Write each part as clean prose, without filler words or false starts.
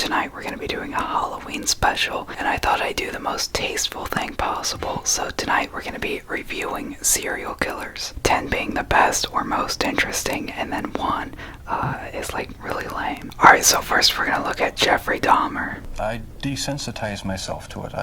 tonight we're going to be doing a Halloween special, and I thought I'd do the most tasteful thing possible. So tonight we're going to be reviewing serial killers, 10 being the best or most interesting, and then 1 is like really lame. Alright, so first we're going to look at Jeffrey Dahmer. I desensitized myself to it.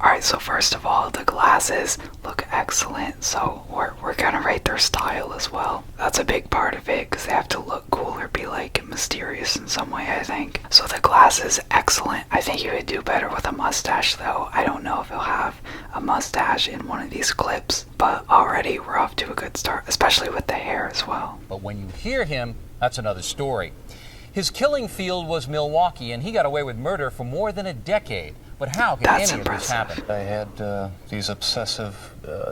Alright, so first of all, the glasses look excellent, so we're gonna rate their style as well. That's a big part of it, because they have to look cool or be like mysterious in some way, I think. So the glasses, excellent. I think he would do better with a mustache though. I don't know if he'll have a mustache in one of these clips, but already we're off to a good start, especially with the hair as well. But when you hear him, that's another story. His killing field was Milwaukee, and he got away with murder for more than a decade. But how can any of this happen? I had these obsessive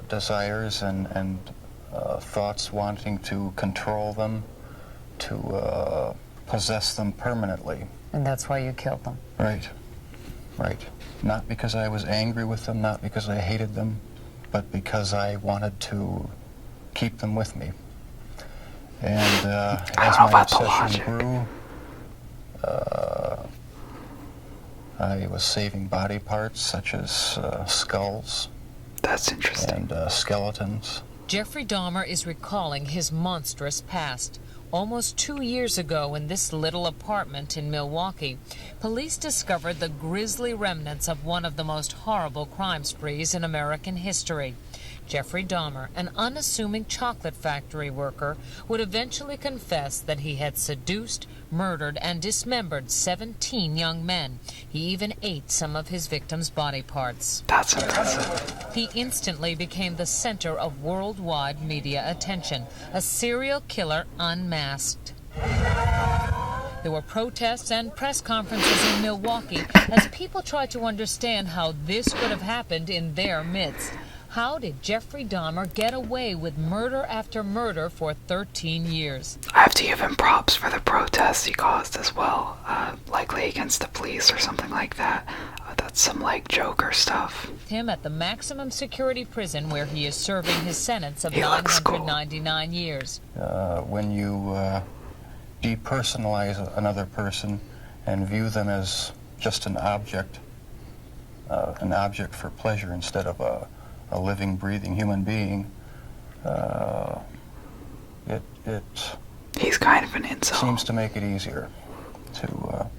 desires and thoughts wanting to control them, to possess them permanently. And that's why you killed them? Right. Not because I was angry with them, not because I hated them, but because I wanted to keep them with me. And as my obsession grew, I was saving body parts such as skulls. That's interesting. And skeletons. Jeffrey Dahmer is recalling his monstrous past. Almost 2 years ago, in this little apartment in Milwaukee, police discovered the grisly remnants of one of the most horrible crime sprees in American history. Jeffrey Dahmer, an unassuming chocolate factory worker, would eventually confess that he had seduced, murdered, and dismembered 17 young men. He even ate some of his victims' body parts. That's impressive. He instantly became the center of worldwide media attention, a serial killer unmasked. There were protests and press conferences in Milwaukee as people tried to understand how this could have happened in their midst. How did Jeffrey Dahmer get away with murder after murder for 13 years? I have to give him props for the protests he caused as well, likely against the police or something like that. That's some like Joker stuff. Him at the maximum security prison where he is serving his sentence of 999 years. When you depersonalize another person and view them as just an object for pleasure instead of a living, breathing human being, he's kind of an incel. Seems to make it easier to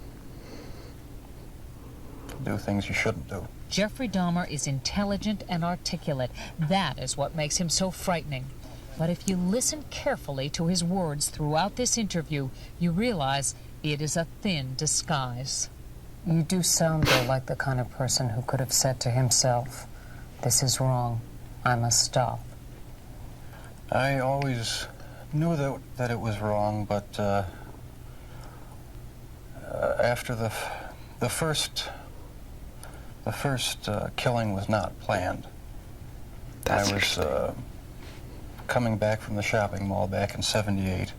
do things you shouldn't do. Jeffrey Dahmer is intelligent and articulate. That is what makes him so frightening. But if you listen carefully to his words throughout this interview, you realize it is a thin disguise. You do sound, though, like the kind of person who could have said to himself, "This is wrong. I must stop." I always knew that it was wrong, but after the first killing was not planned. I was coming back from the shopping mall back in '78.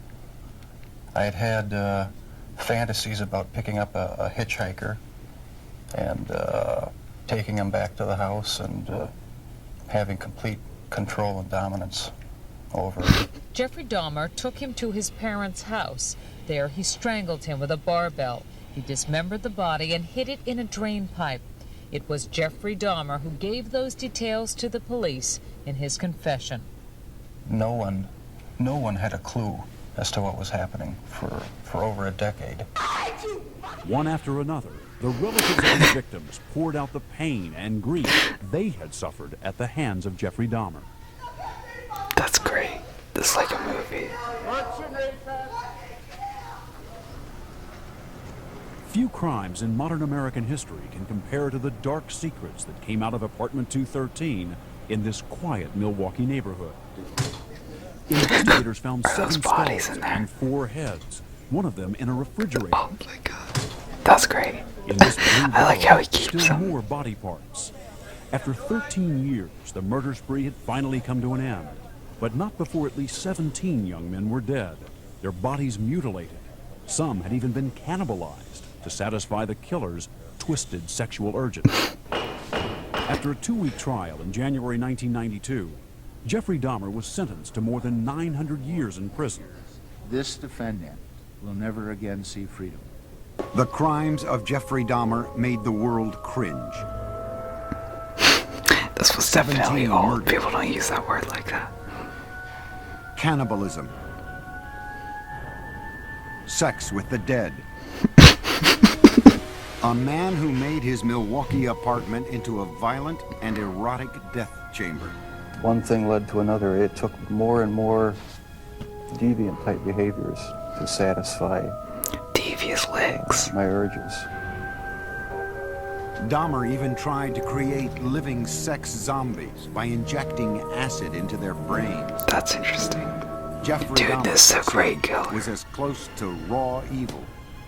I had fantasies about picking up a hitchhiker and taking him back to the house and having complete control and dominance over him. Jeffrey Dahmer took him to his parents' house. There he strangled him with a barbell. He dismembered the body and hid it in a drain pipe. It was Jeffrey Dahmer who gave those details to the police in his confession. No one had a clue as to what was happening for over a decade. One after another, the relatives of these victims poured out the pain and grief they had suffered at the hands of Jeffrey Dahmer. That's great. This is like a movie. Few crimes in modern American history can compare to the dark secrets that came out of apartment 213 in this quiet Milwaukee neighborhood. Investigators found 7 skulls and 4 heads, one of them in a refrigerator. Oh my god. That's great. In this I like how he keeps still them. more body parts. After 13 years, the murder spree had finally come to an end, but not before at least 17 young men were dead, their bodies mutilated. Some had even been cannibalized to satisfy the killer's twisted sexual urges. After a 2-week trial in January 1992, Jeffrey Dahmer was sentenced to more than 900 years in prison. This defendant will never again see freedom. The crimes of Jeffrey Dahmer made the world cringe. This was definitely 17 old. murders. People don't use that word like that. Cannibalism. Sex with the dead. A man who made his Milwaukee apartment into a violent and erotic death chamber. One thing led to another. It took more and more deviant type behaviors to satisfy Devious legs. my urges. Dahmer even tried to create living sex zombies by injecting acid into their brains. That's interesting. Jeffrey Dude, Dahmer this is a great killer. was as close to raw evil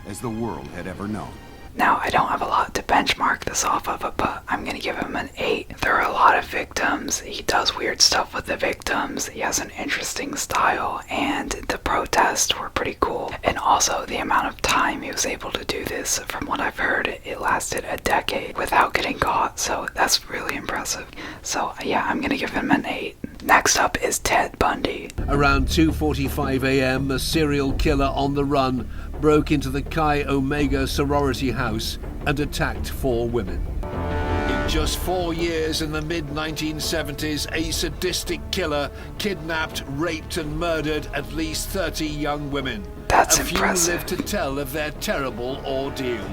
as the world had ever known. Now, I don't have a lot to benchmark this off of, but I'm gonna give him an 8. There are a lot of victims. He does weird stuff with the victims. He has an interesting style, and the protests were pretty cool. And also, the amount of time he was able to do this, from what I've heard, it lasted a decade without getting caught, so that's really impressive. So, yeah, I'm gonna give him an 8. Next up is Ted Bundy. Around 2:45 a.m., a serial killer on the run broke into the Chi Omega sorority house and attacked 4 women. In just 4 years, in the mid-1970s, a sadistic killer kidnapped, raped and murdered at least 30 young women. That's a few impressive. lived to tell of their terrible ordeal.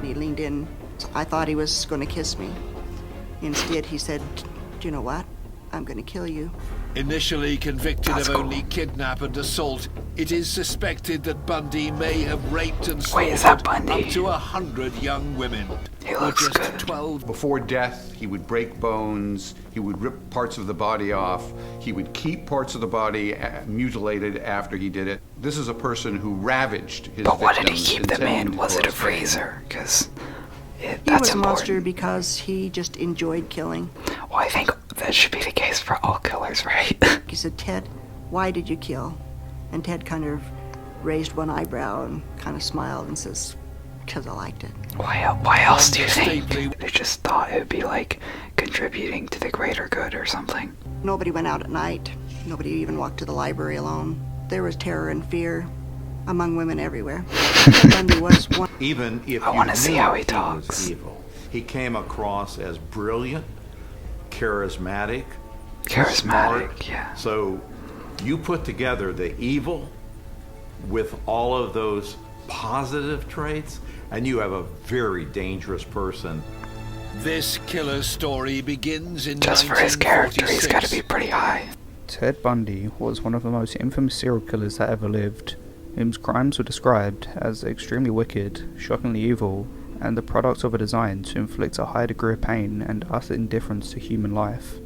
He leaned in. I thought he was going to kiss me. Instead, he said, "Do you know what? I'm going to kill you." Initially convicted That's of cool. only kidnap and assault, it is suspected that Bundy may have raped and Wait, is slaughtered that Bundy? up to 100 young women. He Or looks just good. 12 Before death, he would break bones, he would rip parts of the body off, he would keep parts of the body mutilated after he did it. This is a person who ravaged his But what did he victims, keep them in? intending to Was it a cause pain. freezer? Because He that's was a monster important. because he just enjoyed killing. Well, I think that should be the case for all killers, right? He said, "Ted, why did you kill?" And Ted kind of raised one eyebrow and kind of smiled and says, "Because I liked it." Why else do you think? Unmistakably- They just thought it would be like contributing to the greater good or something. Nobody went out at night. Nobody even walked to the library alone. There was terror and fear among women everywhere. Ted Bundy was one. Even if I you wanna see knew how he was talks. evil, he came across as brilliant, charismatic, Charismatic, smart. yeah. So you put together the evil with all of those positive traits, and you have a very dangerous person. This killer's story begins in Just for his character, he's got to be pretty high. Ted Bundy was one of the most infamous serial killers that ever lived, whose crimes were described as extremely wicked, shockingly evil, and the product of a design to inflict a high degree of pain and utter indifference to human life.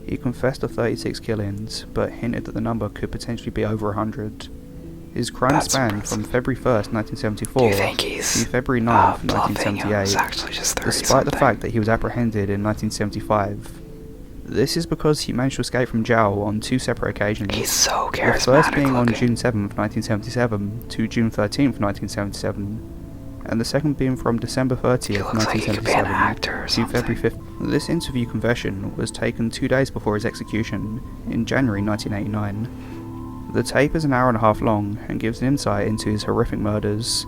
He confessed to 36 killings, but hinted that the number could potentially be over 100. His crimes That's spanned impressive. from February 1st, Do 1974 you think he's to February 9th, bluffing? It was 1978, actually just 30 despite something. the fact that he was apprehended in 1975. This is because he managed to escape from jail on 2 separate occasions. He's so The charismatic first being on looking. June 7th, 1977 to June 13th, 1977, and the second being from December 30th, He looks like he could be an 1977 actor or to something. February 5th. This interview confession was taken 2 days before his execution in January 1989. The tape is an hour and a half long and gives an insight into his horrific murders.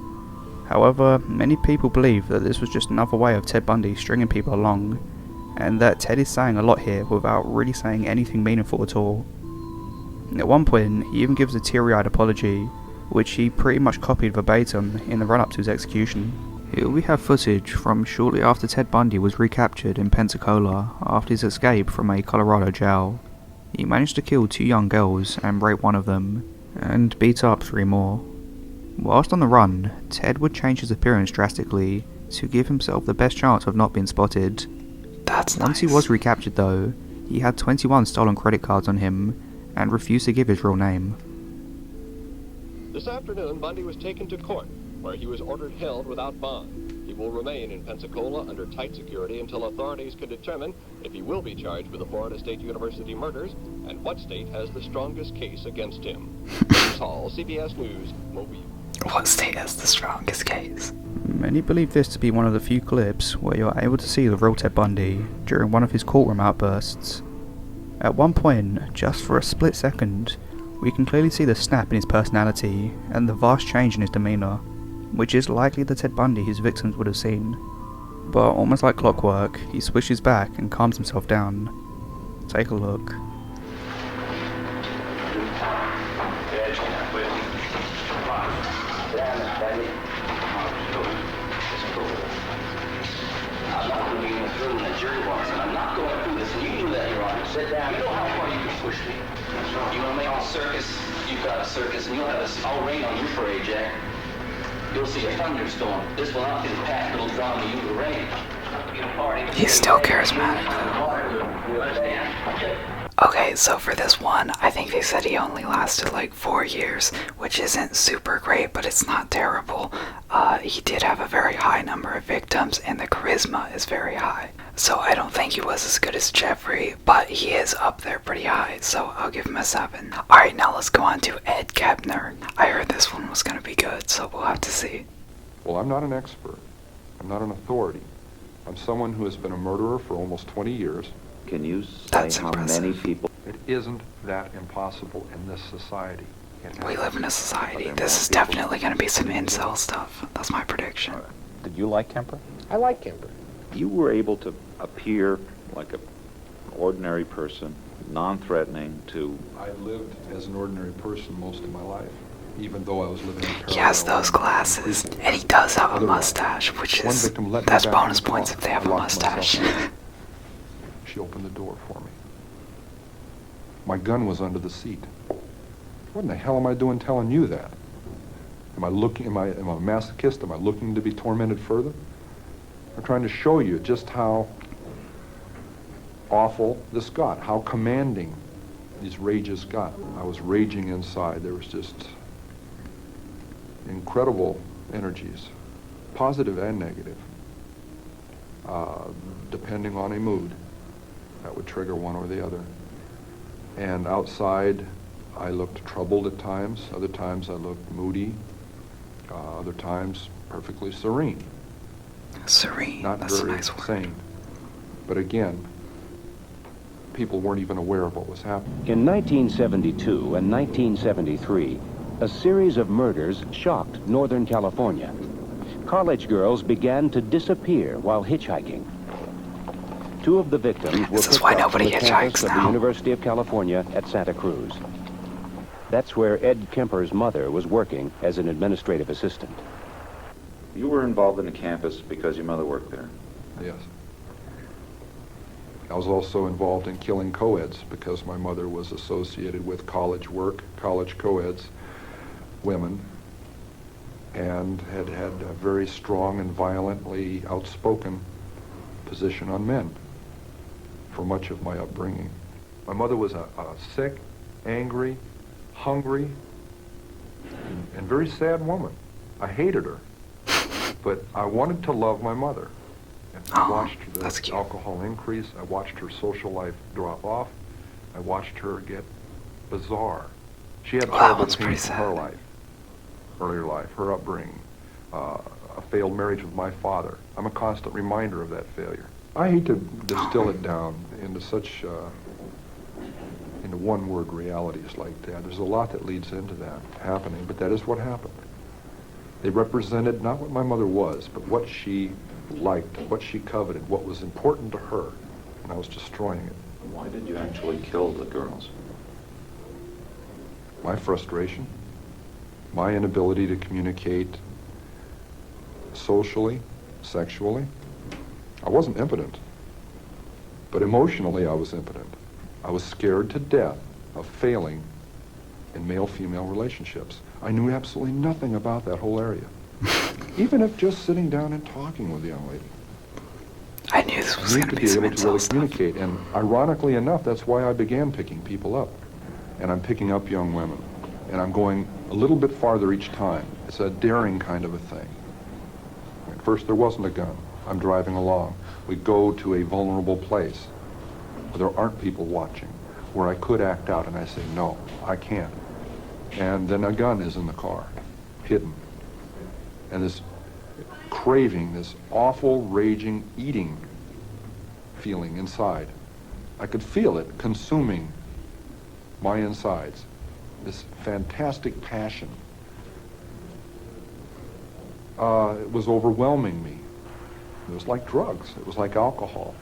However, many people believe that this was just another way of Ted Bundy stringing people along, and that Ted is saying a lot here without really saying anything meaningful at all. At one point, he even gives a teary-eyed apology, which he pretty much copied verbatim in the run-up to his execution. Here we have footage from shortly after Ted Bundy was recaptured in Pensacola after his escape from a Colorado jail. He managed to kill 2 young girls and rape one of them, and beat up 3 more. Whilst on the run, Ted would change his appearance drastically to give himself the best chance of not being spotted. That's Once nice. he was recaptured though, he had 21 stolen credit cards on him, and refused to give his real name. This afternoon, Bundy was taken to court, where he was ordered held without bond. He will remain in Pensacola under tight security until authorities can determine if he will be charged with the Florida State University murders and what state has the strongest case against him. James Hall, CBS News, Mobile. What state has the strongest case? Many believe this to be one of the few clips where you're able to see the real Ted Bundy during one of his courtroom outbursts. At one point, just for a split second, we can clearly see the snap in his personality and the vast change in his demeanour, which is likely the Ted Bundy his victims would have seen. But almost like clockwork, he swishes back and calms himself down. Take a look. Sit down. You know how far you can push me. You want to make a circus? You've got a circus, and you'll have all rain on your parade, Jack. You'll see a thunderstorm. This will not be the path that'll draw me into the rain. He's still charismatic. Okay, so for this one, I think they said he only lasted like 4 years, which isn't super great, but it's not terrible. He did have a very high number of victims, and the charisma is very high. So I don't think he was as good as Jeffrey, but he is up there pretty high, so I'll give him a 7. Alright, now let's go on to Ed Kemper. I heard this one was going to be good, so we'll have to see. Well, I'm not an expert. I'm not an authority. I'm someone who has been a murderer for almost 20 years. Can you say how many people? It isn't that impossible in this society. We live in a society. This is definitely going to be some incel stuff. That's my prediction. Did you like Kemper? I like Kemper. You were able to appear like an ordinary person, non-threatening to... I lived as an ordinary person most of my life, even though I was living in parallel. He has those glasses, and he does have a mustache, which is... That's bonus points if they have a mustache. She opened the door for me. My gun was under the seat. What in the hell am I doing telling you that? Am I a masochist? Am I looking to be tormented further? I'm trying to show you just how awful this got, how commanding these rages got. I was raging inside. There was just incredible energies, positive and negative, depending on a mood. That would trigger one or the other. And outside, I looked troubled at times. Other times I looked moody. Other times perfectly serene. Serene, not that's very a nice word. sane. But again, people weren't even aware of what was happening. In 1972 and 1973, a series of murders shocked Northern California. College girls began to disappear while hitchhiking. 2 of the victims were picked up from the campus of the University of California at Santa Cruz. That's where Ed Kemper's mother was working as an administrative assistant. You were involved in the campus because your mother worked there? Yes. I was also involved in killing co-eds because my mother was associated with college work, college co-eds, women, and had had a very strong and violently outspoken position on men for much of my upbringing. My mother was a sick, angry, hungry, and very sad woman. I hated her, but I wanted to love my mother. And I watched the alcohol increase. I watched her social life drop off. I watched her get bizarre. She had terrible things in her life, earlier life, her upbringing, a failed marriage with my father. I'm a constant reminder of that failure. I hate to distill it down into such, into one-word realities like that. There's a lot that leads into that happening, but that is what happened. They represented not what my mother was, but what she liked, what she coveted, what was important to her, and I was destroying it. Why did you actually kill the girls? My frustration, my inability to communicate socially, sexually. I wasn't impotent, but emotionally I was impotent. I was scared to death of failing in male-female relationships. I knew absolutely nothing about that whole area. Even if just sitting down and talking with a young lady. I knew this was going to be some able to really communicate, and ironically enough, that's why I began picking people up. And I'm picking up young women, and I'm going a little bit farther each time. It's a daring kind of a thing. At first, there wasn't a gun. I'm driving along. We go to a vulnerable place where there aren't people watching, where I could act out, and I say, no, I can't. And then a gun is in the car, hidden. And this craving, this awful, raging, eating feeling inside I could feel it consuming my insides. This fantastic passion. It was overwhelming me. It was like drugs. It was like alcohol.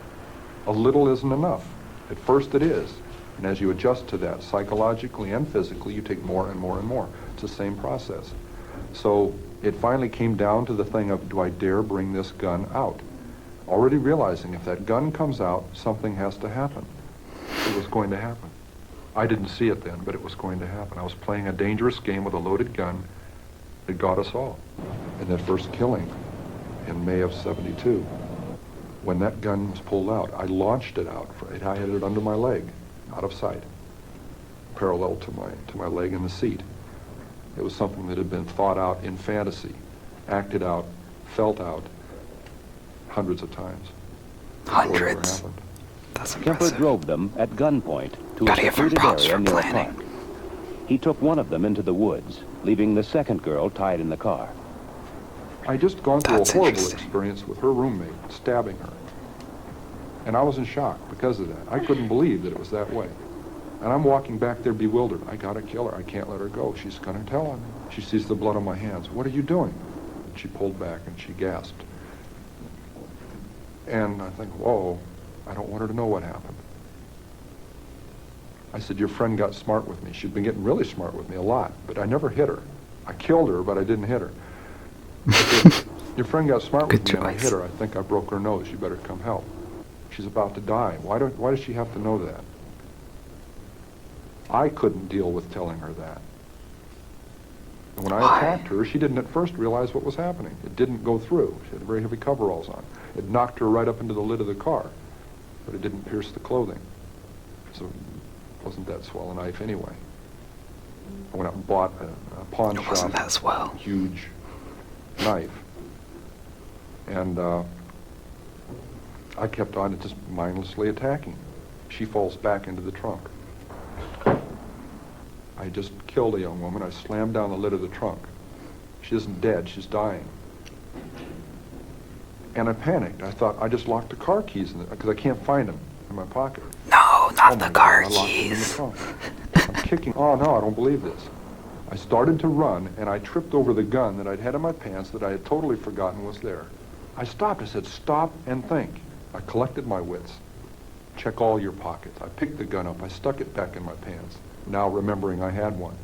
A little isn't enough. At first it is. And as you adjust to that psychologically and physically, you take more and more and more. It's the same process. So it finally came down to the thing of, do I dare bring this gun out? Already realizing if that gun comes out, something has to happen. It was going to happen. I didn't see it then, but it was going to happen. I was playing a dangerous game with a loaded gun that got us all. And that first killing in May of '72, when that gun was pulled out, I launched it out. I had it under my leg, out of sight, parallel to my leg in the seat. It was something that had been thought out in fantasy, acted out, felt out, hundreds of times. Hundreds? That's Kemper impressive. drove them at gunpoint to Gotta a give him secluded props area for near a planning. park. He took one of them into the woods, leaving the second girl tied in the car. I just gone through a horrible experience with her roommate, stabbing her. And I was in shock because of that. I couldn't believe that it was that way. And I'm walking back there bewildered. I gotta kill her. I can't let her go. She's gonna tell on me. She sees the blood on my hands. What are you doing? And she pulled back and she gasped. And I think, whoa, I don't want her to know what happened. I said, your friend got smart with me. She'd been getting really smart with me a lot, but I never hit her. I killed her, but I didn't hit her. I said, your friend got smart with me and I hit her. I think I broke her nose. You better come help. She's about to die. Why does she have to know that? I couldn't deal with telling her that. And when I attacked her, she didn't at first realize what was happening. It didn't go through. She had very heavy coveralls on. It knocked her right up into the lid of the car, but it didn't pierce the clothing. So it wasn't that swell a knife anyway. I went out and bought a pawn shop. Wasn't that swell? Huge knife. And I kept on just mindlessly attacking. She falls back into the trunk. I just killed a young woman. I slammed down the lid of the trunk. She isn't dead, she's dying. And I panicked. I thought I just locked the car keys in it because I can't find them in my pocket. No, not the car keys. I'm kicking. Oh no, I don't believe this. I started to run and I tripped over the gun that I'd had in my pants that I had totally forgotten was there. I stopped. I said, stop and think. I collected my wits. Check all your pockets. I picked the gun up. I stuck it back in my pants, now remembering I had one.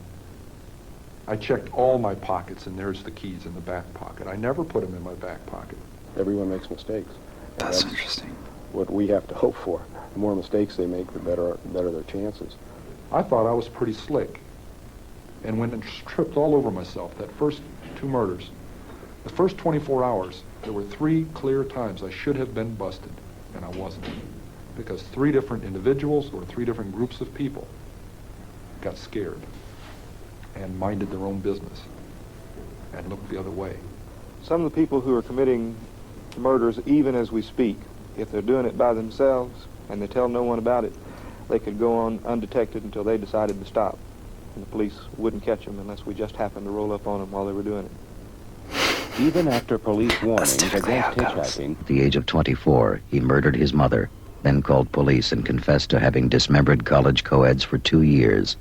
I checked all my pockets, and there's the keys in the back pocket. I never put them in my back pocket. Everyone makes mistakes. That's interesting. What we have to hope for. The more mistakes they make, the better their chances. I thought I was pretty slick, and went and tripped all over myself. That first 2 murders, the first 24 hours, there were 3 clear times I should have been busted, and I wasn't. Because 3 different individuals or 3 different groups of people got scared and minded their own business and looked the other way. Some of the people who are committing murders, even as we speak, if they're doing it by themselves and they tell no one about it, they could go on undetected until they decided to stop. And the police wouldn't catch them unless we just happened to roll up on them while they were doing it. Even after police warnings against hitchhiking, At the age of 24, he murdered his mother, then called police and confessed to having dismembered college co-eds for 2 years,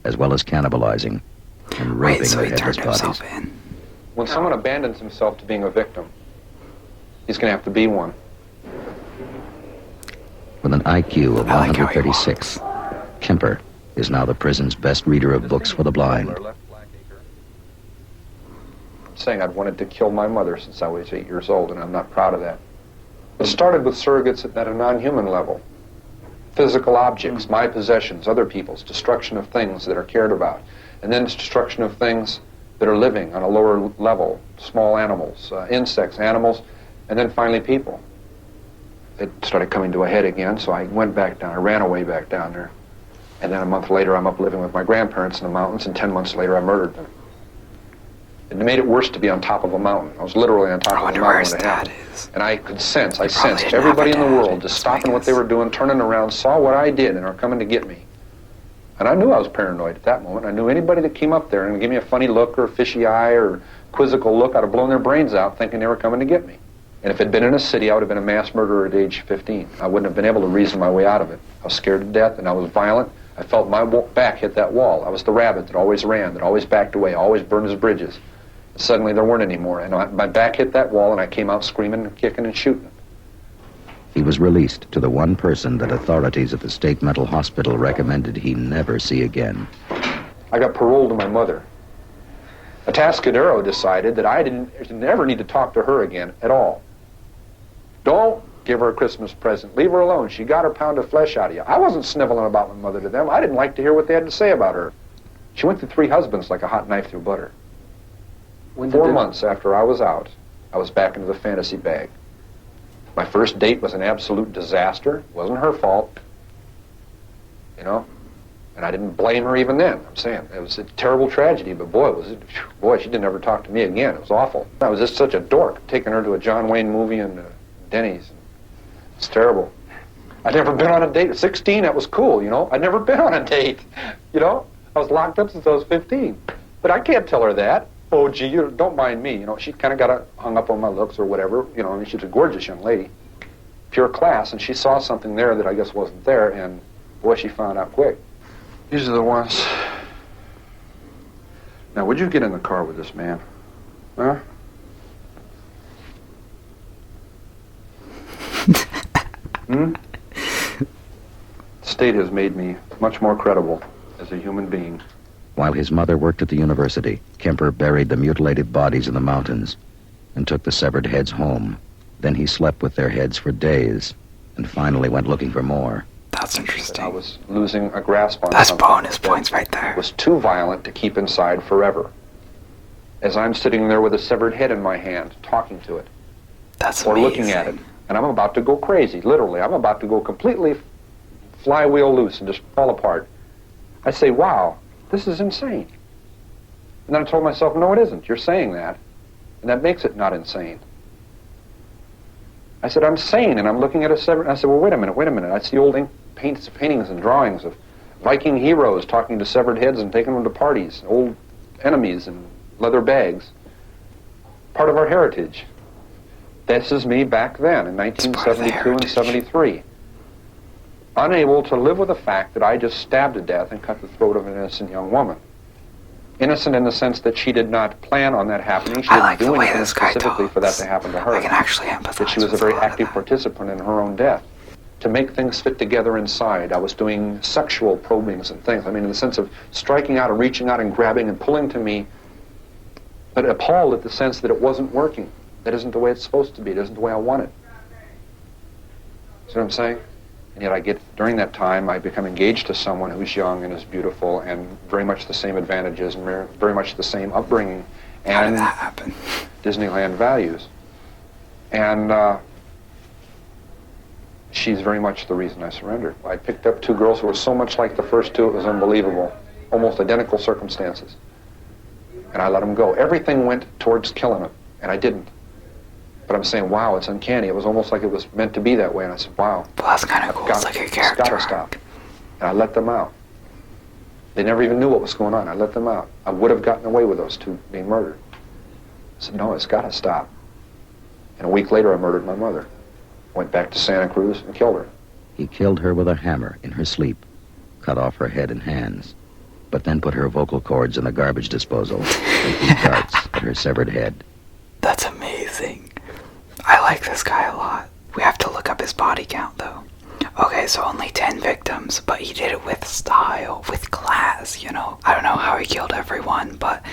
as well as cannibalizing and raping their headless bodies. When someone abandons himself to being a victim, he's going to have to be one. With an IQ of 136, Kemper is now the prison's best reader of books for the blind. Saying I'd wanted to kill my mother since I was 8 years old, and I'm not proud of that. It started with surrogates at a non-human level. Physical objects, my possessions, other people's, destruction of things that are cared about, and then destruction of things that are living on a lower level, small animals, insects, animals, and then finally people. It started coming to a head again, so I went back down. I ran away back down there. And then a month later, I'm up living with my grandparents in the mountains, and 10 months later, I murdered them. It made it worse to be on top of a mountain. I was literally on top of a mountain when it happened. And I could sense, I sensed everybody in the world just stopping what they were doing, turning around, saw what I did, and are coming to get me. And I knew I was paranoid at that moment. I knew anybody that came up there and gave me a funny look or a fishy eye or quizzical look, I'd have blown their brains out thinking they were coming to get me. And if it had been in a city, I would have been a mass murderer at age 15. I wouldn't have been able to reason my way out of it. I was scared to death, and I was violent. I felt my back hit that wall. I was the rabbit that always ran, that always backed away, always burned his bridges. And suddenly there weren't any more, and my back hit that wall, and I came out screaming and kicking and shooting. He was released to the one person that authorities at the state mental hospital recommended he never see again. I got paroled to my mother. Atascadero decided that I didn't never need to talk to her again at all. Don't give her a Christmas present. Leave her alone. She got her pound of flesh out of you. I wasn't sniveling about my mother to them. I didn't like to hear what they had to say about her. She went through 3 husbands like a hot knife through butter. 4 months after I was out, I was back into the fantasy bag. My first date was an absolute disaster. It wasn't her fault. You know? And I didn't blame her even then. I'm saying it was a terrible tragedy, but boy, she didn't ever talk to me again. It was awful. I was just such a dork, taking her to a John Wayne movie and Denny's. It's terrible. I'd never been on a date. At 16, that was cool, you know? I'd never been on a date, you know? I was locked up since I was 15. But I can't tell her that. Oh, gee, you don't mind me, you know? She kind of got hung up on my looks or whatever. You know, I mean, she's a gorgeous young lady. Pure class, and she saw something there that I guess wasn't there, and boy, she found out quick. These are the ones. Now, would you get in the car with this man? Huh? The state has made me much more credible as a human being. While his mother worked at the university, Kemper buried the mutilated bodies in the mountains and took the severed heads home. Then he slept with their heads for days and finally went looking for more. That's interesting. I was losing a grasp on That's something bonus points right there. It was too violent to keep inside forever. As I'm sitting there with a severed head in my hand, talking to it. That's or amazing. looking at it. And I'm about to go crazy, literally. I'm about to go completely flywheel loose and just fall apart. I say, wow, this is insane. And then I told myself, no, it isn't. You're saying that. And that makes it not insane. I said, I'm sane, and I'm looking at a severed... I said, well, wait a minute. I see old paintings and drawings of Viking heroes talking to severed heads and taking them to parties, old enemies and leather bags. Part of our heritage. This is me back then, in 1972 and 73. Unable to live with the fact that I just stabbed to death and cut the throat of an innocent young woman. Innocent in the sense that she did not plan on that happening. She didn't do anything specifically for that to happen to her. I can actually empathize. That she was a very active participant in her own death. To make things fit together inside, I was doing sexual probings and things. I mean, in the sense of striking out and reaching out and grabbing and pulling to me, but appalled at the sense that it wasn't working. That isn't the way it's supposed to be. It isn't the way I want it. See what I'm saying? And yet during that time, I become engaged to someone who's young and is beautiful and very much the same advantages and very much the same upbringing and how did that happen? Disneyland values. And she's very much the reason I surrendered. I picked up 2 girls who were so much like the first 2, it was unbelievable. Almost identical circumstances. And I let them go. Everything went towards killing them, and I didn't. But I'm saying, wow, it's uncanny. It was almost like it was meant to be that way. And I said, wow. Well, that's kind of cool. It's like a character. It's got to stop. And I let them out. They never even knew what was going on. I let them out. I would have gotten away with those 2 being murdered. I said, no, it's got to stop. And a week later, I murdered my mother. Went back to Santa Cruz and killed her. He killed her with a hammer in her sleep, cut off her head and hands, but then put her vocal cords in the garbage disposal and threw darts at her severed head. That's amazing. I like this guy a lot. We have to look up his body count, though. Okay, so only 10 victims, but he did it with style, with class, you know. I don't know how he killed everyone, but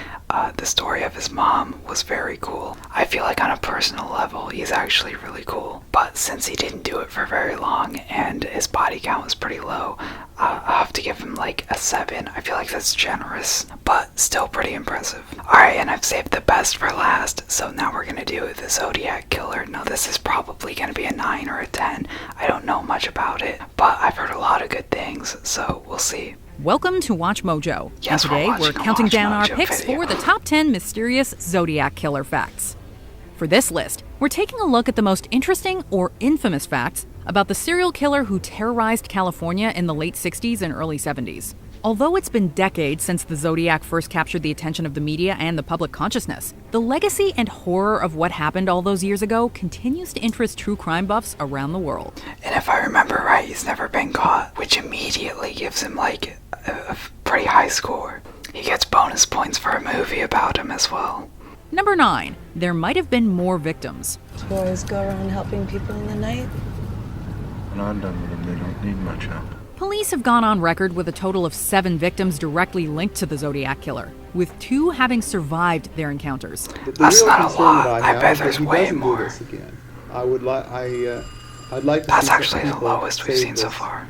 the story of his mom was very cool. I feel like on a personal level, he's actually really cool. But since he didn't do it for very long, and his body count was pretty low, I'll have to give him like a 7. I feel like that's generous, but still pretty impressive. Alright, and I've saved the best for last, so now we're gonna do the Zodiac Killer. Now this is probably gonna be a 9 or a 10. I don't know much about it, but I've heard a lot of good things, so we'll see. Welcome to Watch Mojo. Yes, and today we're counting down our picks for the top 10 mysterious Zodiac Killer facts. For this list, we're taking a look at the most interesting or infamous facts about the serial killer who terrorized California in the late 60s and early 70s. Although it's been decades since the Zodiac first captured the attention of the media and the public consciousness, the legacy and horror of what happened all those years ago continues to interest true crime buffs around the world. And if I remember right, he's never been caught, which immediately gives him like a pretty high score. He gets bonus points for a movie about him as well. Number 9. There might have been more victims. Boys go around helping people in the night? When I'm done with them, they don't need much help. Police have gone on record with a total of 7 victims directly linked to the Zodiac Killer, with 2 having survived their encounters. That's not a lot. I bet there's way more. I'd like to That's actually the lowest we've seen so far.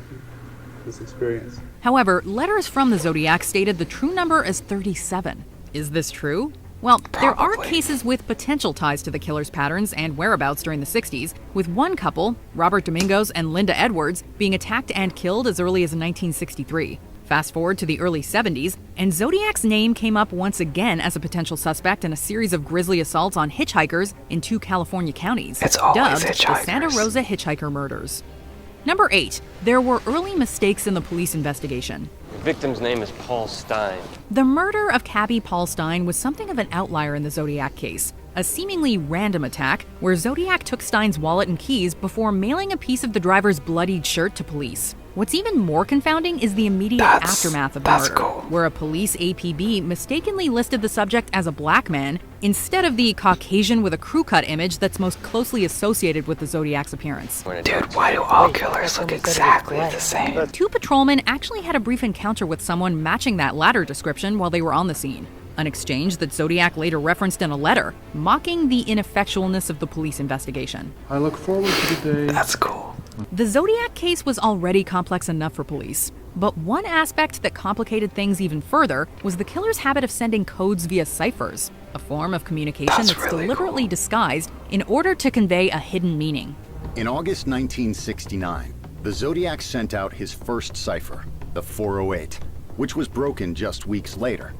This experience. However, letters from the Zodiac stated the true number is 37. Is this true? Well, there are cases with potential ties to the killer's patterns and whereabouts during the 60s, with one couple, Robert Domingos and Linda Edwards, being attacked and killed as early as 1963. Fast forward to the early 70s, and Zodiac's name came up once again as a potential suspect in a series of grisly assaults on hitchhikers in 2 California counties, it's always dubbed hitchhikers. the Santa Rosa Hitchhiker Murders. Number 8. There were early mistakes in the police investigation. The victim's name is Paul Stein. The murder of cabbie Paul Stein was something of an outlier in the Zodiac case, a seemingly random attack where Zodiac took Stein's wallet and keys before mailing a piece of the driver's bloodied shirt to police. What's even more confounding is the immediate aftermath of the murder, where a police APB mistakenly listed the subject as a black man instead of the Caucasian with a crew cut image that's most closely associated with the Zodiac's appearance. Dude, why do all killers look exactly the same? 2 patrolmen actually had a brief encounter with someone matching that latter description while they were on the scene. An exchange that Zodiac later referenced in a letter, mocking the ineffectualness of the police investigation. I look forward to the day. That's cool. The Zodiac case was already complex enough for police, but one aspect that complicated things even further was the killer's habit of sending codes via ciphers, a form of communication that's really deliberately disguised in order to convey a hidden meaning. In August 1969, the Zodiac sent out his first cipher, the 408, which was broken just weeks later.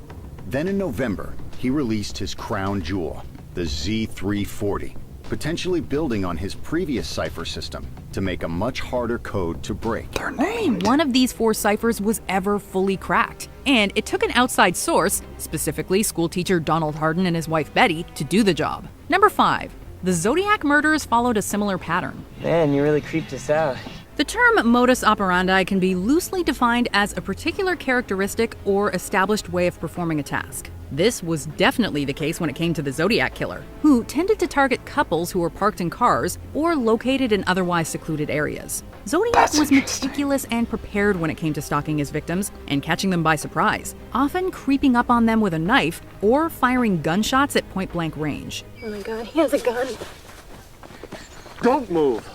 Then in November, he released his crown jewel, the Z340, potentially building on his previous cipher system to make a much harder code to break. Only one of these 4 ciphers was ever fully cracked, and it took an outside source, specifically schoolteacher Donald Hardin and his wife Betty, to do the job. Number 5. The Zodiac murders followed a similar pattern. Man, you really creeped us out. The term modus operandi can be loosely defined as a particular characteristic or established way of performing a task. This was definitely the case when it came to the Zodiac Killer, who tended to target couples who were parked in cars or located in otherwise secluded areas. Zodiac was meticulous and prepared when it came to stalking his victims and catching them by surprise, often creeping up on them with a knife or firing gunshots at point-blank range. Oh my God, he has a gun. Don't move.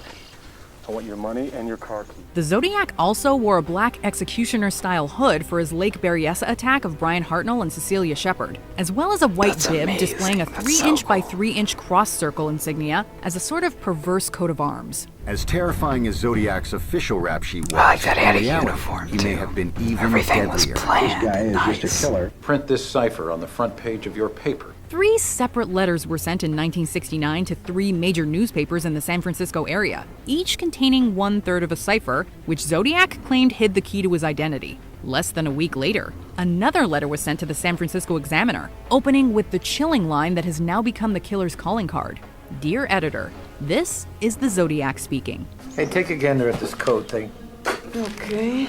I want your money and your car key. The Zodiac also wore a black executioner-style hood for his Lake Berryessa attack of Brian Hartnell and Cecilia Shepard, as well as a white bib displaying a 3-inch by 3-inch cross circle insignia as a sort of perverse coat of arms. As terrifying as Zodiac's official rap sheet was, I like that he had a in reality, uniform, he may have been even Everything was deadlier. planned. This guy is Nice. just a killer. Print this cipher on the front page of your paper. 3 separate letters were sent in 1969 to 3 major newspapers in the San Francisco area, each containing 1/3 of a cipher, which Zodiac claimed hid the key to his identity. Less than a week later, another letter was sent to the San Francisco Examiner, opening with the chilling line that has now become the killer's calling card. Dear editor, this is the Zodiac speaking. Hey, take a gander at this coat thing. Okay.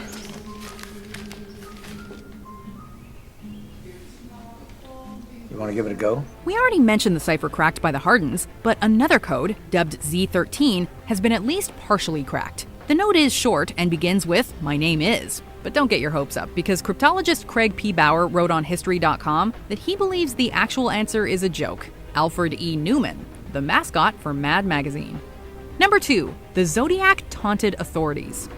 You want to give it a go? We already mentioned the cipher cracked by the Hardins, but another code, dubbed Z13, has been at least partially cracked. The note is short and begins with, "My name is." But don't get your hopes up, because cryptologist Craig P. Bauer wrote on History.com that he believes the actual answer is a joke. Alfred E. Newman, the mascot for Mad Magazine. Number 2. The Zodiac taunted authorities.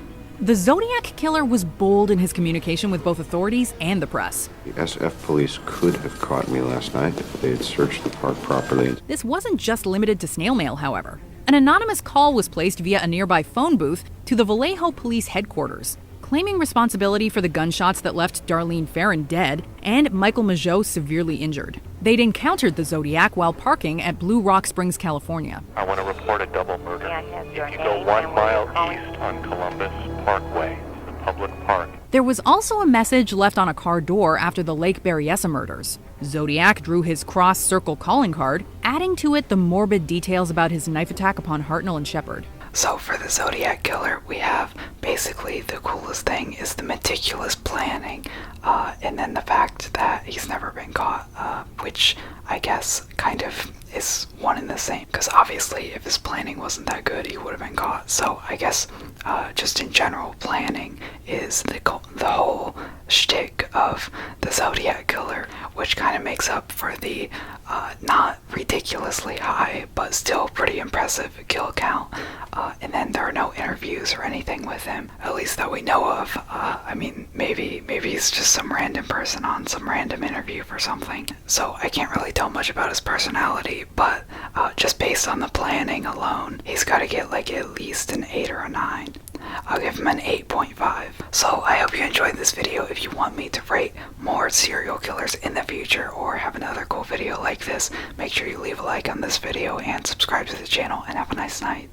The Zodiac Killer was bold in his communication with both authorities and the press. The SF police could have caught me last night if they had searched the park properly. This wasn't just limited to snail mail, however. An anonymous call was placed via a nearby phone booth to the Vallejo Police Headquarters, claiming responsibility for the gunshots that left Darlene Farron dead and Michael Majot severely injured. They'd encountered the Zodiac while parking at Blue Rock Springs, California. I want to report a double murder. If you go 1 mile east on Columbus Parkway, the public park. There was also a message left on a car door after the Lake Berryessa murders. Zodiac drew his cross-circle calling card, adding to it the morbid details about his knife attack upon Hartnell and Shepard. So for the Zodiac Killer, we have basically the coolest thing is the meticulous planning, and then the fact that he's never been caught, which I guess kind of is one and the same, because obviously if his planning wasn't that good, he would have been caught. So I guess just in general, planning is the whole shtick of the Zodiac Killer, which kind of makes up for the not ridiculously high, but still pretty impressive kill count. And then there are no interviews or anything with him, at least that we know of. I mean, maybe he's just some random person on some random interview for something. So I can't really tell much about his personality, but just based on the planning alone, he's got to get like at least an 8 or a 9. I'll give him an 8.5. So I hope you enjoyed this video. If you want me to rate more serial killers in the future or have another cool video like this, make sure you leave a like on this video and subscribe to the channel, and have a nice night.